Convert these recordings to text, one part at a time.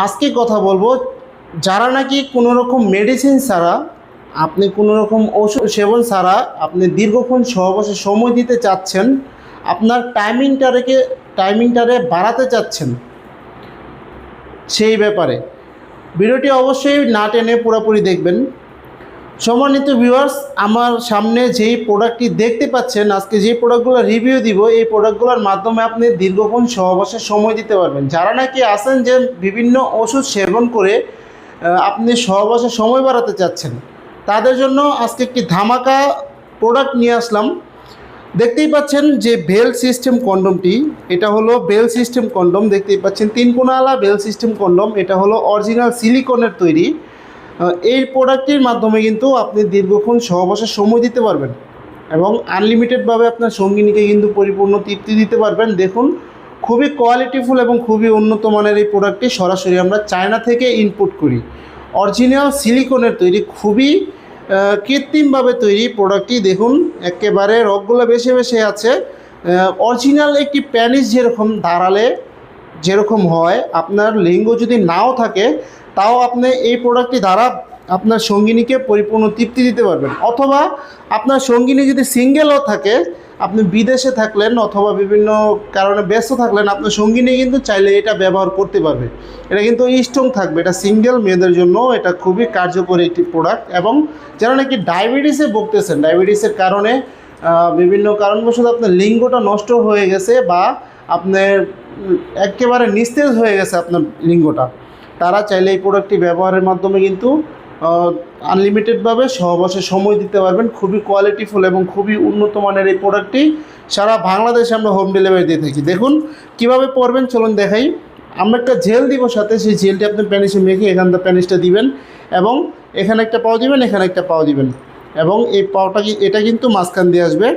আজকে কথা বলবো যারা নাকি কোনো রকম মেডিসিন ছাড়া, আপনি কোনো রকম ওষুধ সেবন ছাড়া আপনি দীর্ঘক্ষণ সহবাসে সময় দিতে চাচ্ছেন, আপনার টাইমিংটারে বাড়াতে চাচ্ছেন, সেই ব্যাপারে ভিডিওটি অবশ্যই না টেনে পুরোপুরি দেখবেন। সম্মানিত ভিউয়ার্স, আমার সামনে যেই প্রোডাক্টটি দেখতে পাচ্ছেন, আজকে যেই প্রোডাক্টগুলো রিভিউ দিব, এই প্রোডাক্টগুলোর মাধ্যমে আপনি দীর্ঘক্ষণ সহবাসে সময় দিতে পারবেন। যারা নাকি আছেন যে বিভিন্ন ওষুধ সেবন করে আপনি সহবাসে সময় বাড়াতে চাচ্ছেন, তাদের জন্য আজকে একটি ধামাকা প্রোডাক্ট নিয়ে আসলাম। দেখতেই পাচ্ছেন যে বেল সিস্টেম কন্ডমটি, এটা হলো বেল সিস্টেম কন্ডম। দেখতেই পাচ্ছেন 3 কোণাওয়ালা বেল সিস্টেম কন্ডম। এটা হলো অরিজিনাল সিলিকনের তৈরি। এই প্রোডাক্টটির মাধ্যমে কিন্তু আপনি দীর্ঘক্ষণ সহবাসে সময় দিতে পারবেন এবং আনলিমিটেডভাবে আপনার সঙ্গিনীকে কিন্তু পরিপূর্ণ তৃপ্তি দিতে পারবেন। দেখুন, খুবই কোয়ালিটিফুল এবং খুবই উন্নত মানের এই প্রোডাক্টটি সরাসরি আমরা চায়না থেকে ইনপুট করি। অরিজিনাল সিলিকনের তৈরি, খুবই কৃত্রিমভাবে তৈরি প্রোডাক্টটি। দেখুন, একেবারে রগগুলো বেশি বেশি আছে। অরিজিনাল একটি প্যানিস যেরকম দাঁড়ালে যেরকম হয়, আপনার লিঙ্গ যদি নাও থাকে তাও আপনি এই প্রোডাক্টটি দ্বারা আপনার সঙ্গিনীকে পরিপূর্ণ তৃপ্তি দিতে পারবেন। অথবা আপনার সঙ্গিনী যদি সিঙ্গেলও থাকে, আপনি বিদেশে থাকলেন অথবা বিভিন্ন কারণে ব্যস্ত থাকলেন, আপনার সঙ্গিনী কিন্তু চাইলে এটা ব্যবহার করতে পারবে। এটা কিন্তু স্ট্রং থাকবে। এটা সিঙ্গেল মেয়েদের জন্য এটা খুবই কার্যকরী একটি প্রোডাক্ট। এবং যারা নাকি ডায়াবেটিসে ভুগতেছেন, ডায়াবেটিসের কারণে বিভিন্ন কারণবশত আপনার লিঙ্গটা নষ্ট হয়ে গেছে বা আপনার একেবারে নিস্তেজ হয়ে গেছে আপনার লিঙ্গটা, তারা চাইলে এই প্রোডাক্টটি ব্যবহারের মাধ্যমে কিন্তু আনলিমিটেডভাবে সহবাসে সময় দিতে পারবেন। খুবই কোয়ালিটিফুল এবং খুবই উন্নত মানের এই প্রোডাক্টটি সারা বাংলাদেশে আমরা হোম ডেলিভারি দিয়ে থাকি। দেখুন কীভাবে পরবেন, চলুন দেখাই। আমরা একটা জেল দিব সাথে, সেই জেলটি আপনি প্যানিসে মেখে এখান থেকে প্যানিসটা দিবেন এবং এখানে একটা পাও দিবেন, এখানে একটা পাও দিবেন এবং এই পাওটা এটা কিন্তু মাঝখান দিয়ে আসবে।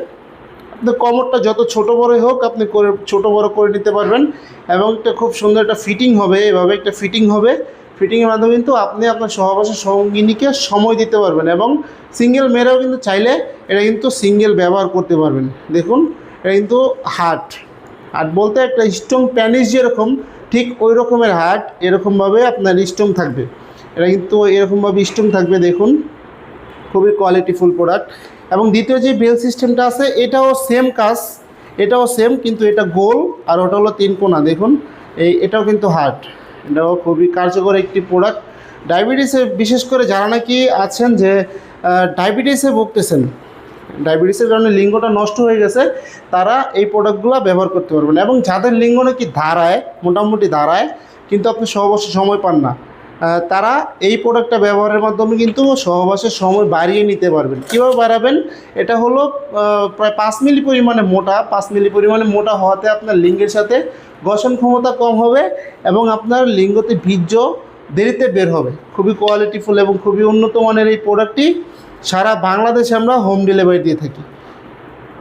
আপনার কোমরটা যত ছোট বড়ই হোক আপনি করে ছোটো বড়ো করে নিতে পারবেন এবং একটা খুব সুন্দর একটা ফিটিং হবে। এভাবে একটা ফিটিং হবে। ফিটিংয়ের মাধ্যমে কিন্তু আপনি আপনার সহবাসের সঙ্গিনীকে সময় দিতে পারবেন এবং সিঙ্গেল মেয়েরাও কিন্তু চাইলে এটা কিন্তু সিঙ্গেল ব্যবহার করতে পারবেন। দেখুন, এটা কিন্তু হার্ট বলতে একটা স্ট্রং প্যানিস যেরকম, ঠিক ওই রকমের হার্ট এরকমভাবে আপনার স্ট্রং থাকবে। এটা কিন্তু এরকমভাবে স্ট্রং থাকবে। দেখুন, খুবই কোয়ালিটিফুল প্রোডাক্ট। এবং দ্বিতীয় যে বেল সিস্টেমটা আছে, এটাও সেম কাজ, এটাও সেম, কিন্তু এটা গোল আর ওটা হলো 3 কোণা। দেখুন, এটাও কিন্তু হার্ট। এটাও খুবই কার্যকর একটি প্রোডাক্ট। ডায়াবেটিসে বিশেষ করে যারা নাকি আছেন যে ডায়াবেটিসে ভুগতেছেন, ডায়াবেটিসের কারণে লিঙ্গটা নষ্ট হয়ে গেছে, তারা এই প্রোডাক্টগুলো ব্যবহার করতে পারবেন। এবং যাদের লিঙ্গ নাকি দাঁড়ায়, মোটামুটি দাঁড়ায়, কিন্তু আপনি সহবাসে সময় পান না, তারা এই প্রোডাক্টটা ব্যবহারের মাধ্যমে কিন্তু সহবাসের সময় বাড়িয়ে নিতে পারবেন। কীভাবে বাড়াবেন? এটা হলো প্রায় 5 মিলি পরিমাণে মোটা। 5 মিলি পরিমাণে মোটা হওয়াতে আপনার লিঙ্গের সাথে ঘর্ষণ ক্ষমতা কম হবে এবং আপনার লিঙ্গতে বীর্য দেরিতে বের হবে। খুবই কোয়ালিটিফুল এবং খুবই উন্নত মানের এই প্রোডাক্টটি সারা বাংলাদেশে আমরা হোম ডেলিভারি দিয়ে থাকি।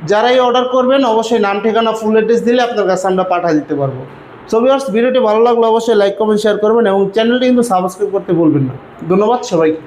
যারাই অর্ডার করবেন অবশ্যই নাম, ঠিকানা, ফুল অ্যাড্রেস দিলে আপনার কাছে আমরা পাঠিয়ে দিতে পারবো। সো ভিউয়ার্স, ভিডিওটি ভালো লাগলে অবশ্যই লাইক, কমেন্ট, শেয়ার করবেন এবং চ্যানেলটি কিন্তু সাবস্ক্রাইব করতে ভুলবেন না। ধন্যবাদ সবাইকে।